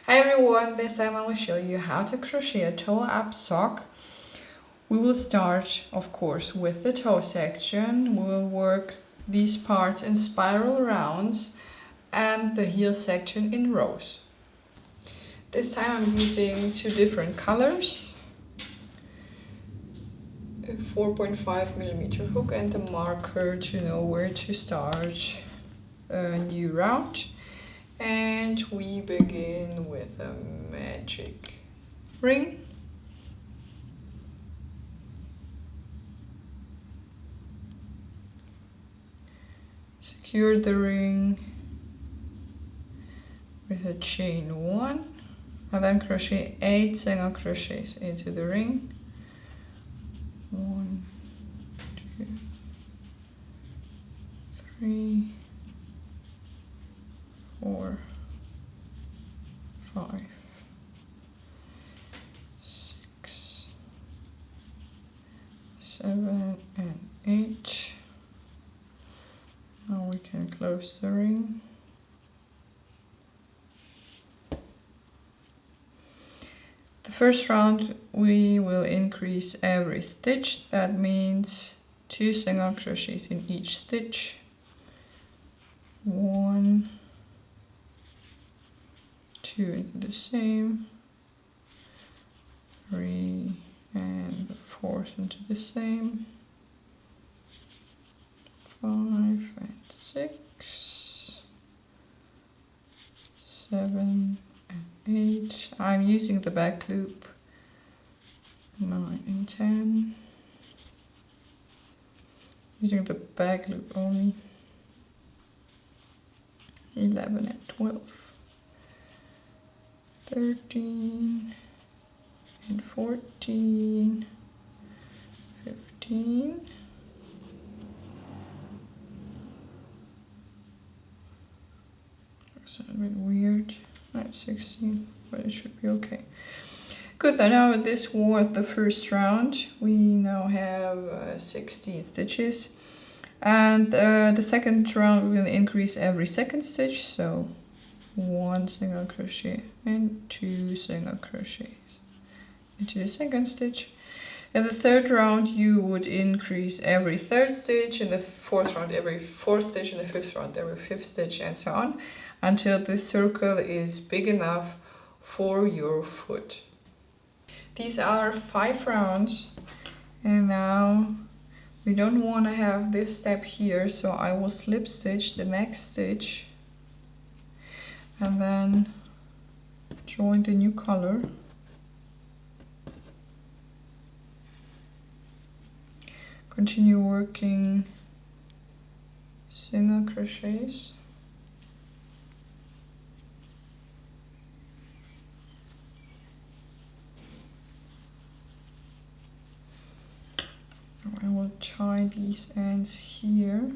Hi everyone, this time I will show you how to crochet a toe-up sock. We will start, of course, with the toe section. We will work these parts in spiral rounds and the heel section in rows. This time I'm using two different colors, a 4.5mm hook and a marker to know where to start a new round. And we begin with a magic ring. Secure the ring with a chain 1 and then crochet 8 single crochets into the ring. 1, 2, 3, 4, 5, 6, 7 and 8. Now we can close the ring. The first round we will increase every stitch. That means 2 single crochets in each stitch. 1, 2 into the same, 3 and the 4th into the same, 5 and 6, 7 and 8. I'm using the back loop. 9 and 10. Using the back loop only. 11 and 12. 13 and 14. 15. Looks a bit weird. That's 16, but it should be okay. Good, now this was the first round. We now have 16 stitches. And the second round we will increase every second stitch. So 1 single crochet and 2 single crochets into the second stitch. In the third round you would increase every third stitch, in the fourth round every fourth stitch, in the fifth round every fifth stitch, and so on, until this circle is big enough for your foot. These are 5 rounds, and now we don't want to have this step here, so I will slip stitch the next stitch and then join the new color. Continue working single crochets. I will tie these ends here.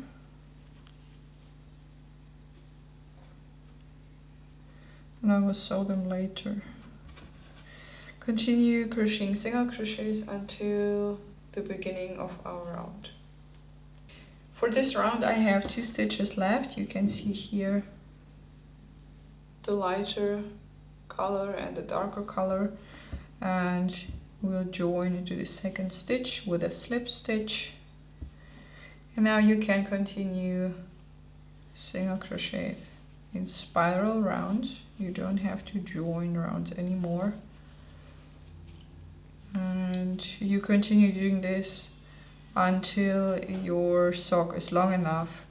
And I will sew them later. Continue crocheting single crochets until the beginning of our round. For this round I have 2 stitches left. You can see here the lighter color and the darker color, and we'll join into the second stitch with a slip stitch. And now you can continue single crochet in spiral rounds. You don't have to join rounds anymore. And you continue doing this until your sock is long enough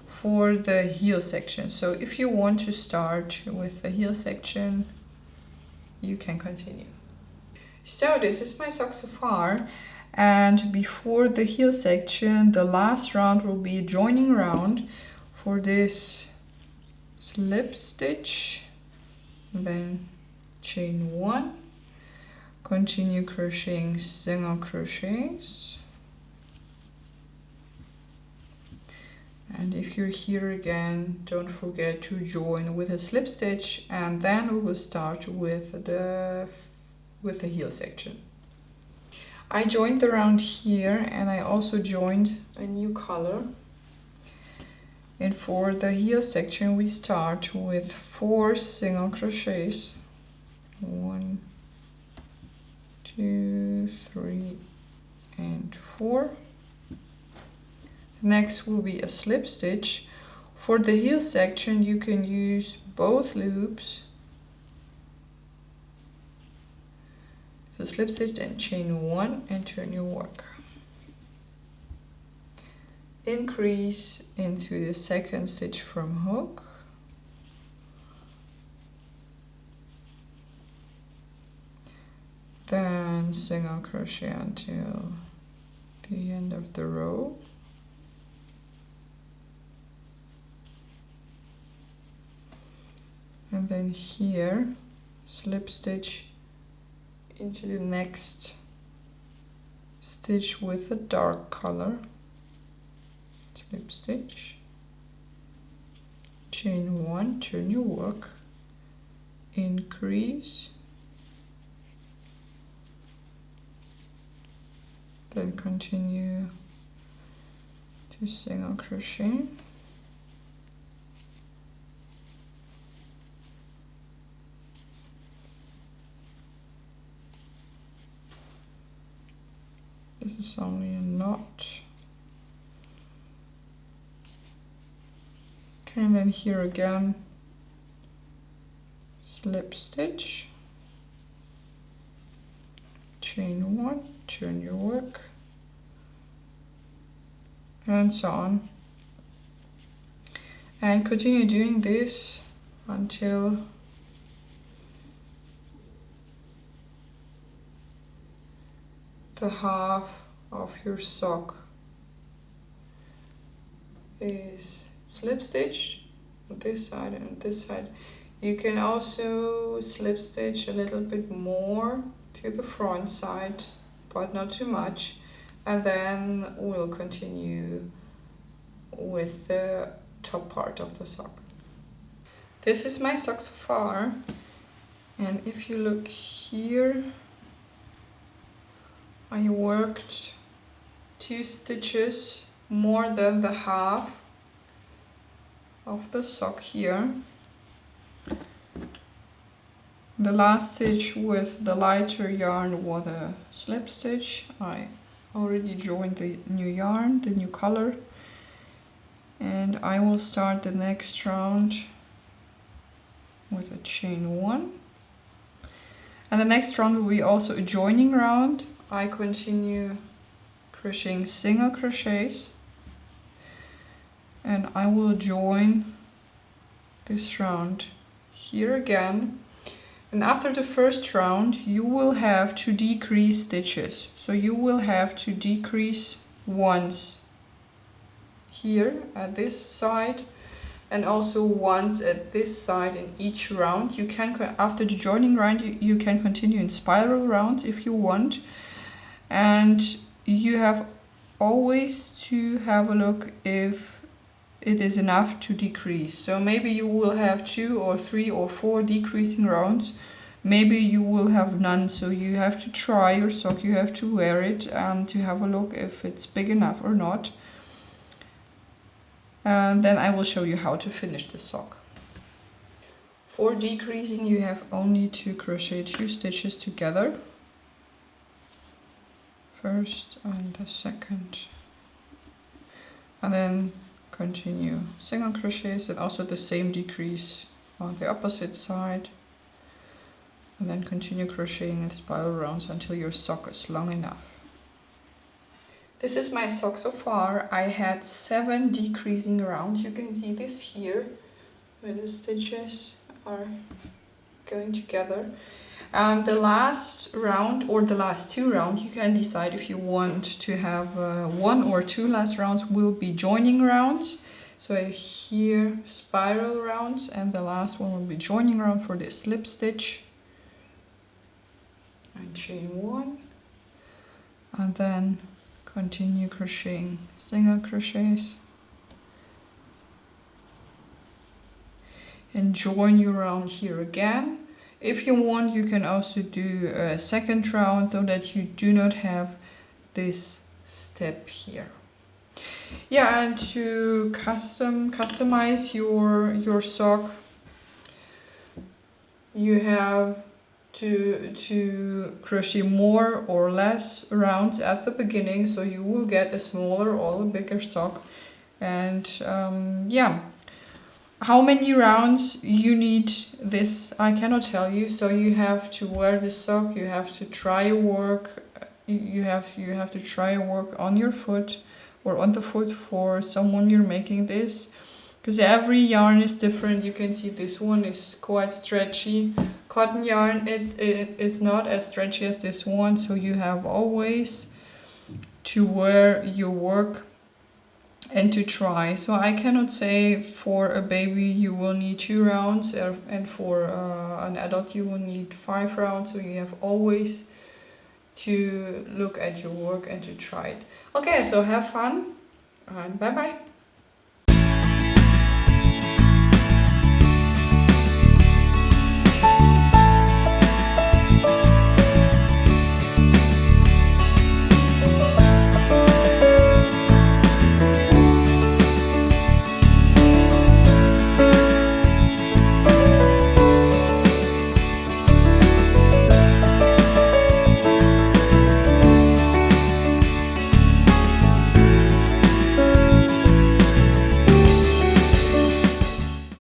for the heel section. So if you want to start with the heel section, you can continue. So this is my sock so far, and before the heel section, the last round will be a joining round. For this, slip stitch, then chain 1. Continue crocheting single crochets, and if you're here again, don't forget to join with a slip stitch, and then we will start with the heel section. I joined the round here, and I also joined a new color. And for the heel section we start with 4 single crochets 1, 2, 3, and 4. Next will be a slip stitch. For the heel section you can use both loops. So slip stitch and chain 1 and turn your work. Increase into the second stitch from hook. Then single crochet until the end of the row. And then here, slip stitch into the next stitch with a dark color. Slip stitch, chain 1, turn your work, increase, then continue to single crochet. This is only a knot. Okay, and then here again, slip stitch, chain 1, turn your work, and so on. And continue doing this until the half of your sock is slip stitched on this side and this side. You can also slip stitch a little bit more to the front side, but not too much, and then we'll continue with the top part of the sock. This is my sock so far, and if you look here, I worked 2 stitches more than the half of the sock here. The last stitch with the lighter yarn was a slip stitch. I already joined the new yarn, the new color, and I will start the next round with a chain 1. And the next round will be also a joining round. I continue crocheting single crochets, and I will join this round here again. And after the first round you will have to decrease stitches, so you will have to decrease once here at this side and also once at this side in each round. You can, after the joining round, you can continue in spiral rounds if you want, and you have always to have a look if it is enough to decrease. So maybe you will have 2 or 3 or 4 decreasing rounds, maybe you will have none, so you have to try your sock, you have to wear it and to have a look if it's big enough or not. And then I will show you how to finish the sock. For decreasing you have only to crochet 2 stitches together, first and the second, and then continue single crochets and also the same decrease on the opposite side, and then continue crocheting in spiral rounds until your sock is long enough. This is my sock so far. I had 7 decreasing rounds. You can see this here where the stitches are going together. And the last round or the last 2 rounds, you can decide if you want to have 1 or 2 last rounds will be joining rounds. So here spiral rounds, and the last one will be joining round for this slip stitch. And chain 1, and then continue crocheting single crochets and join your round here again. If you want, you can also do a second round so that you do not have this step here. Yeah, and to customize your sock, you have to crochet more or less rounds at the beginning, so you will get a smaller or a bigger sock. And yeah, how many rounds you need this I cannot tell you. So you have to wear this sock, you have to try work, you have to try work on your foot or on the foot for someone you're making this, because every yarn is different. You can see this one is quite stretchy. Cotton yarn, it is not as stretchy as this one, so you have always to wear your work and to try. So I cannot say for a baby you will need 2 rounds, and for an adult you will need 5 rounds. So you have always to look at your work and to try it. Okay, so have fun and bye bye.